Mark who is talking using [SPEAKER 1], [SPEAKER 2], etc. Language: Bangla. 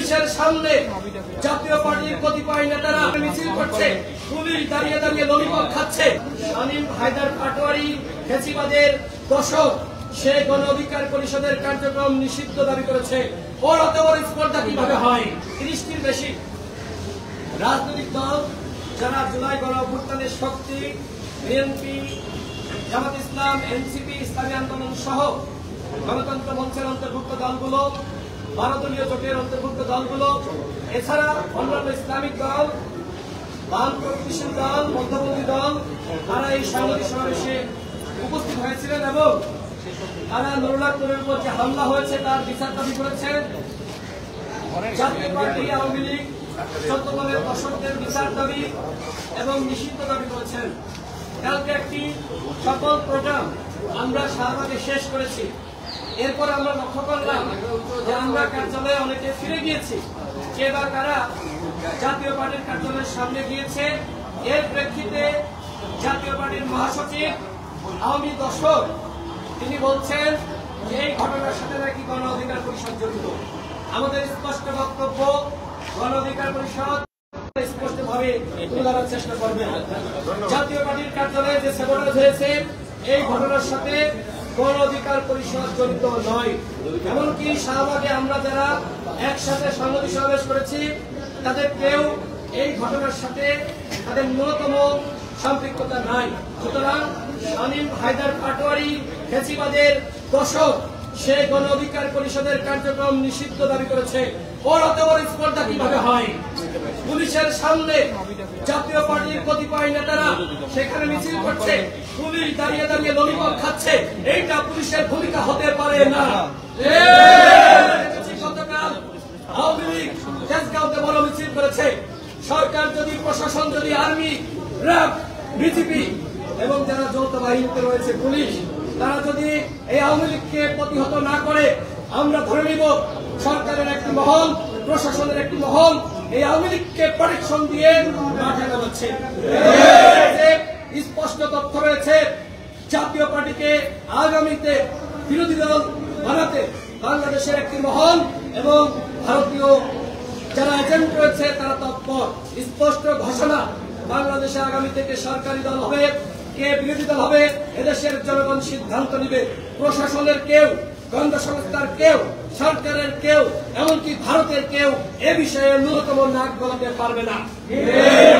[SPEAKER 1] পুলিশের সামনে জাতীয় পার্টির কতিপয় নেতারা মিছিল করছে, পুলিশ দাঁড়িয়ে দাঁড়িয়ে ললিপপ খাচ্ছে। শামীম হায়দার পাটোয়ারি ফ্যাসিবাদের দশক, সে গণ অধিকার পরিষদের কার্যক্রম নিষিদ্ধ দাবি করেছে। ওর অত বড় স্পর্ধা কিভাবে হয়? 30টির বেশি রাজনৈতিক দল যারা জুলাই গণ অভ্যুত্থানের শক্তি, বিএনপি, জামাত ইসলাম, এনসিপি, ইসলামী আন্দোলন সহ গণতন্ত্র মঞ্চের অন্তর্ভুক্ত দলগুলো, 12 দলীয় জোটের অন্তর্ভুক্ত দলগুলো, এছাড়া অন্যান্য ইসলামিক দল, বাম প্রগতিশীল দল, মধ্যপন্থী দল, তারা এই সাংবাদিক সমাবেশে উপস্থিত হয়েছিলেন এবং তারা নুরুল হকের উপর যে হামলা হয়েছে তার বিচার দাবি করেছেন। জাতীয় পার্টি আওয়ামী লীগ 14 দলের দর্শকদের বিচার দাবি এবং নিষিদ্ধ দাবি করেছেন। কালকে একটি সফল প্রোগ্রাম আমরা শাহবাগে শেষ করেছি। এরপর আমরা লক্ষ্য করলাম যে আমরা কার্যালয়ে অনেকে ফিরে গিয়েছি। কে বা কারা জাতীয় পার্টির কার্যালয়ের সামনে গিয়েছে, এর প্রেক্ষিতে জাতীয় পার্টির মহাসচিব আওয়ামী দর্শক তিনি বলছেন যে এই ঘটনার সাথে নাকি গণ অধিকার পরিষদ জড়িত। আমাদের স্পষ্ট বক্তব্য, গণ অধিকার পরিষদ স্পষ্টভাবে তুলে ধরার চেষ্টা করবে। জাতীয় পার্টির কার্যালয়ে যে সেবনাজ হয়েছে এই ঘটনার সাথে গণ অধিকার পরিষদ জড়িত নয়। এমনকি শাহবাগে আমরা যারা একসাথে সাংবাদিক সমাবেশ করেছি তাদের কেউ এই ঘটনার সাথে তাদের ন্যূনতম সম্পৃক্ততা নাই। সুতরাং শামীম হায়দার পাটোয়ারি ফ্যাসিবাদের দশক, সে গণ অধিকার পরিষদের কার্যক্রম নিষিদ্ধ দাবি করেছে। ওর অত বড় স্পর্ধা কিভাবে হয়? পুলিশের সামনে জাতীয় পার্টির কতিপয় নেতারা সেখানে মিছিল করছে, পুলিশ দাঁড়িয়ে দাঁড়িয়ে ললিপপ খাচ্ছে। এইটা পুলিশের ভূমিকা হতে পারে না। গতকাল আওয়ামী লীগ তেজগাঁওতে বড় মিছিল করেছে। সরকার যদি, প্রশাসন যদি, আর্মি, র্যাব, বিজিবি এবং যারা যৌথ বাহিনীতে রয়েছে পুলিশ, তারা যদি এই আওয়ামী লীগকে প্রতিহত না করে, আমরা ধরে নিব সরকারের একটি মহল, প্রশাসনের একটি মহল এই আওয়ামী লীগকে প্রোটেকশন দিয়ে মাঠে নামাচ্ছে। স্পষ্ট তথ্য রয়েছে জাতীয় পার্টিকে আগামীতে বিরোধী দল বানাতে বাংলাদেশের একটি মহল এবং ভারতীয় যারা এজেন্ট রয়েছে তারা তৎপর। স্পষ্ট ঘোষণা, বাংলাদেশে আগামী থেকে সরকারি দল হবে, কে বিরোধী দল হবে এদেশের জনগণ সিদ্ধান্ত নিবে। প্রশাসনের কেউ, গোয়েন্দা সংস্থার কেউ, সরকারের কেউ, এমনকি ভারতের কেউ এ বিষয়ে ন্যূনতম নাক গলাতে পারবে না।